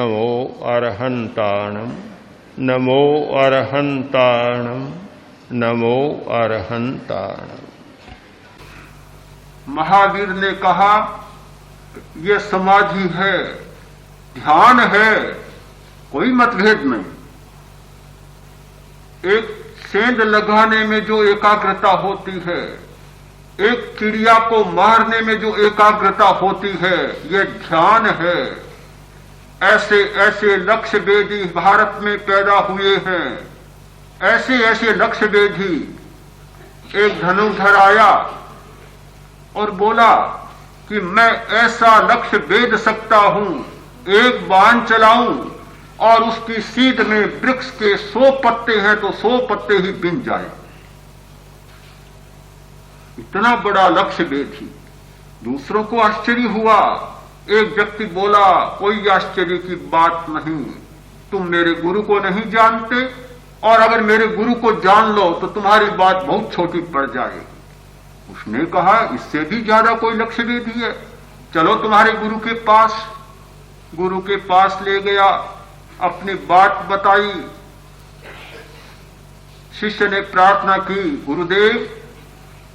नमो अरहंताणम नमो अरहंताणम नमो अरहंताणम। महावीर ने कहा ये समाधि है, ध्यान है, कोई मतभेद नहीं। एक सेंध लगाने में जो एकाग्रता होती है, एक चिड़िया को मारने में जो एकाग्रता होती है, ये ध्यान है। ऐसे ऐसे लक्ष्य वेदी भारत में पैदा हुए हैं, ऐसे ऐसे लक्ष्य वेदी। एक धनुर्धर आया और बोला कि मैं ऐसा लक्ष्य वेद सकता हूं, एक बाण चलाऊं और उसकी सीध में वृक्ष के 100 पत्ते हैं तो 100 पत्ते ही बिन जाए। इतना बड़ा लक्ष्य वेदी। दूसरों को आश्चर्य हुआ। एक व्यक्ति बोला, कोई आश्चर्य की बात नहीं, तुम मेरे गुरु को नहीं जानते, और अगर मेरे गुरु को जान लो तो तुम्हारी बात बहुत छोटी पड़ जाएगी। उसने कहा, इससे भी ज्यादा कोई लक्ष्य वेदी है, चलो तुम्हारे गुरु के पास। गुरु के पास ले गया, अपनी बात बताई। शिष्य ने प्रार्थना की, गुरुदेव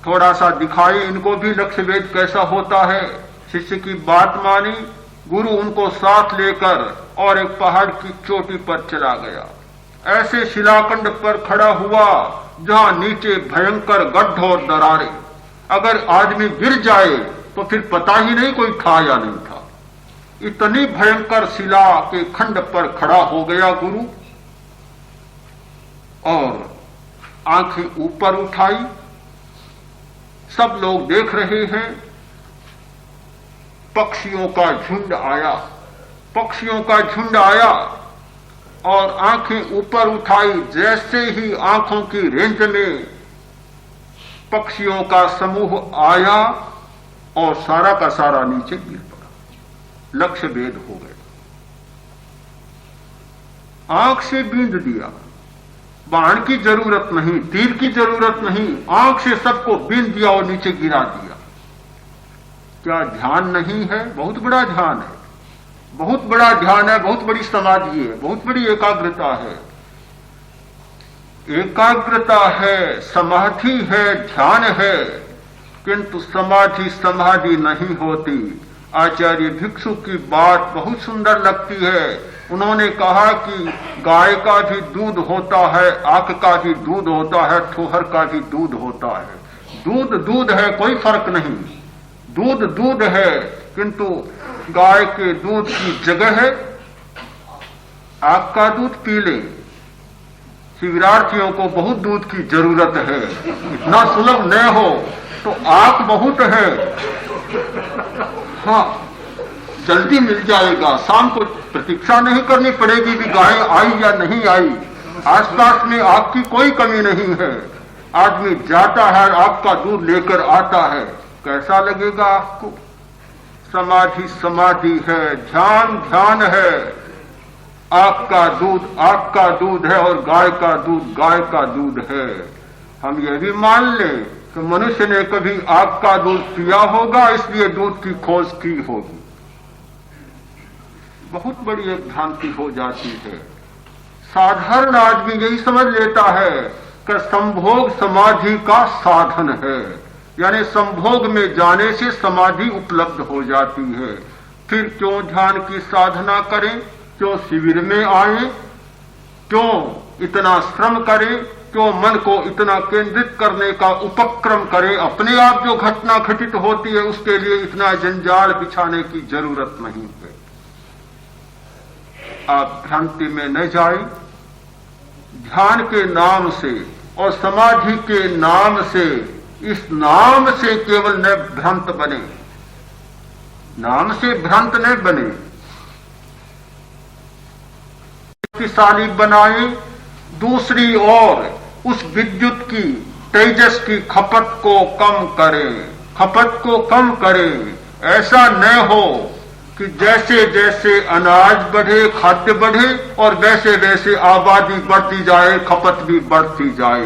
थोड़ा सा दिखाई इनको भी लक्ष्य वेद कैसा होता है। शिष्य की बात मानी। गुरु उनको साथ लेकर और एक पहाड़ की चोटी पर चला गया। ऐसे शिलाखंड पर खड़ा हुआ जहां नीचे भयंकर गड्ढ और दरारें, अगर आदमी गिर जाए तो फिर पता ही नहीं कोई था या नहीं था। इतनी भयंकर शिला के खंड पर खड़ा हो गया गुरु, और आंखें ऊपर उठाई। सब लोग देख रहे हैं। पक्षियों का झुंड आया, पक्षियों का झुंड आया और आंखें ऊपर उठाई। जैसे ही आंखों की रेंज में पक्षियों का समूह आया और सारा का सारा नीचे गिर पड़ा। लक्ष्य भेद हो गया। आंख से बींद दिया। बाण की जरूरत नहीं, तीर की जरूरत नहीं, आंख से सबको बींद दिया और नीचे गिरा दिया। क्या ध्यान नहीं है? बहुत बड़ा ध्यान है, बहुत बड़ा ध्यान है, बहुत बड़ी समाधि है, बहुत बड़ी एकाग्रता है। एकाग्रता है, समाधि है, ध्यान है, किंतु समाधि समाधि नहीं होती। आचार्य भिक्षु की बात बहुत सुंदर लगती है। उन्होंने कहा कि गाय का भी दूध होता है, आंख का भी दूध होता है, ठोहर का भी दूध होता है। दूध दूध है, कोई फर्क नहीं। दूध दूध है, किंतु गाय के दूध की जगह है आंख का दूध पी ले। शिविरार्थियों को बहुत दूध की जरूरत है, इतना सुलभ न हो तो आंख बहुत है। हाँ, जल्दी मिल जाएगा, शाम को प्रतीक्षा नहीं करनी पड़ेगी कि गाय आई या नहीं आई। आसपास में आग की कोई कमी नहीं है। आदमी जाता है, आग का दूध लेकर आता है, कैसा लगेगा आपको? समाधि समाधि है, ध्यान ध्यान है। आग का दूध है और गाय का दूध गाय का दूध है। हम ये भी मान लें कि मनुष्य ने कभी आग का दूध पिया होगा, इसलिए दूध की खोज की होगी। बहुत बड़ी एक भ्रांति हो जाती है। साधारण आदमी यही समझ लेता है कि संभोग समाधि का साधन है, यानी संभोग में जाने से समाधि उपलब्ध हो जाती है। फिर क्यों ध्यान की साधना करें, क्यों शिविर में आए, क्यों इतना श्रम करें, क्यों मन को इतना केंद्रित करने का उपक्रम करें। अपने आप जो घटना घटित होती है उसके लिए इतना जंजाल बिछाने की जरूरत नहीं है। आप भ्रांति में न जाए। ध्यान के नाम से और समाधि के नाम से, इस नाम से केवल न भ्रांत बने, नाम से भ्रांत न बने। शक्तिशाली बनाए, दूसरी ओर उस विद्युत की, तेजस की खपत को कम करें, खपत को कम करें। ऐसा न हो कि जैसे जैसे अनाज बढ़े, खाद्य बढ़े, और वैसे वैसे आबादी बढ़ती जाए, खपत भी बढ़ती जाए,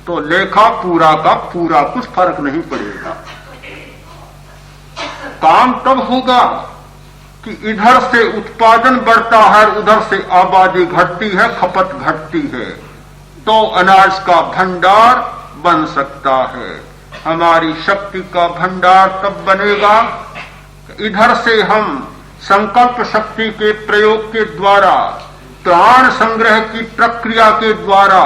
तो लेखा पूरा का पूरा कुछ फर्क नहीं पड़ेगा। काम तब होगा कि इधर से उत्पादन बढ़ता है, उधर से आबादी घटती है, खपत घटती है, तो अनाज का भंडार बन सकता है। हमारी शक्ति का भंडार तब बनेगा इधर से हम संकल्प शक्ति के प्रयोग के द्वारा, प्राण संग्रह की प्रक्रिया के द्वारा,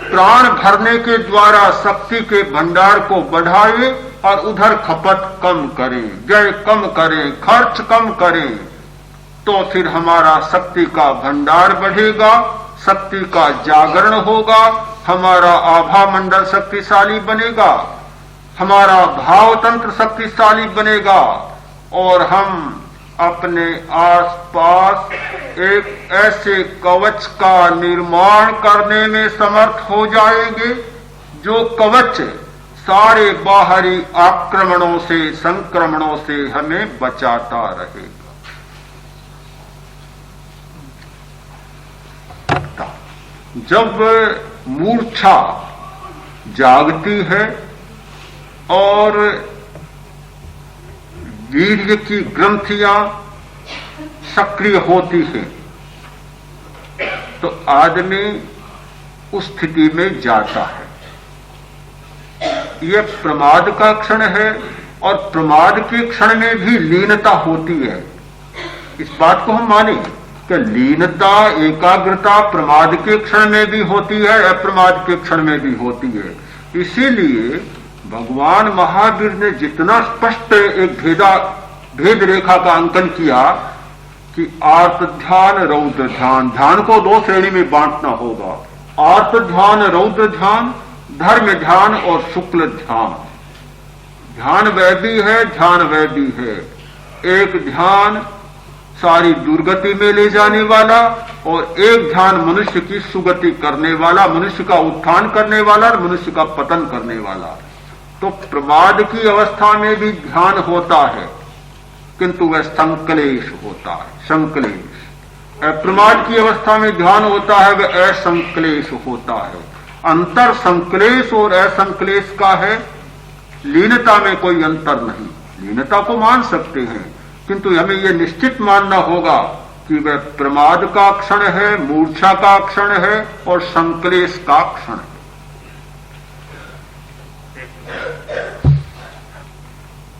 प्राण भरने के द्वारा शक्ति के भंडार को बढ़ाएं और उधर खपत कम करें, व्यय कम करें, खर्च कम करें, तो फिर हमारा शक्ति का भंडार बढ़ेगा, शक्ति का जागरण होगा, हमारा आभा मंडल शक्तिशाली बनेगा, हमारा भाव तंत्र शक्तिशाली बनेगा और हम अपने आसपास एक ऐसे कवच का निर्माण करने में समर्थ हो जाएंगे जो कवच सारे बाहरी आक्रमणों से, संक्रमणों से हमें बचाता रहेगा। जब मूर्छा जागती है और वीर्य की ग्रंथियां सक्रिय होती हैं, तो आदमी उस स्थिति में जाता है। यह प्रमाद का क्षण है और प्रमाद के क्षण में भी लीनता होती है। इस बात को हम माने कि लीनता, एकाग्रता प्रमाद के क्षण में भी होती है, अप्रमाद के क्षण में भी होती है। इसीलिए भगवान महावीर ने जितना स्पष्ट एक भेद रेखा का अंकन किया कि आर्त ध्यान, रौद्र ध्यान, ध्यान को दो श्रेणी में बांटना होगा, आर्त ध्यान, रौद्र ध्यान, धर्म ध्यान और शुक्ल ध्यान। ध्यान वह भी है, ध्यान वह भी है। एक ध्यान सारी दुर्गति में ले जाने वाला और एक ध्यान मनुष्य की सुगति करने वाला, मनुष्य का उत्थान करने वाला और मनुष्य का पतन करने वाला। तो प्रमाद की अवस्था में भी ध्यान होता है, किंतु वह संकलेश होता है, संकलेश। अप्रमाद की अवस्था में ध्यान होता है, वह असंकलेश होता है। अंतर संकलेश और असंकलेश का है, लीनता में कोई अंतर नहीं। लीनता को मान सकते हैं, किंतु हमें यह निश्चित मानना होगा कि वह प्रमाद का क्षण है, मूर्छा का क्षण है और संकलेश का क्षण है।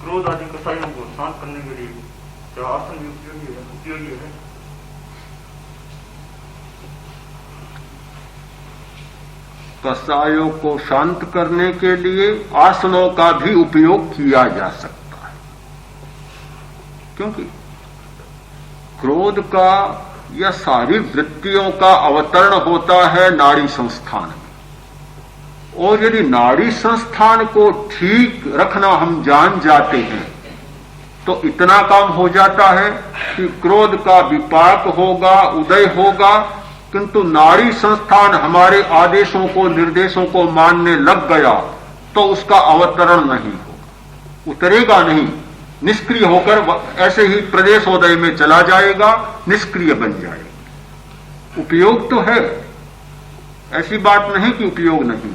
क्रोध आदि कसायों को शांत करने के लिए क्या आसन भी उपयोगी है? कसायों को शांत करने के लिए आसनों का भी उपयोग किया जा सकता है, क्योंकि क्रोध का या सारी वृत्तियों का अवतरण होता है नाड़ी संस्थान में। और यदि नाड़ी संस्थान को ठीक रखना हम जान जाते हैं तो इतना काम हो जाता है कि क्रोध का विपाक होगा, उदय होगा, किंतु नाड़ी संस्थान हमारे आदेशों को, निर्देशों को मानने लग गया तो उसका अवतरण नहीं होगा, उतरेगा नहीं, निष्क्रिय होकर ऐसे ही प्रदेशोदय में चला जाएगा, निष्क्रिय बन जाएगा। उपयोग तो है, ऐसी बात नहीं कि उपयोग नहीं।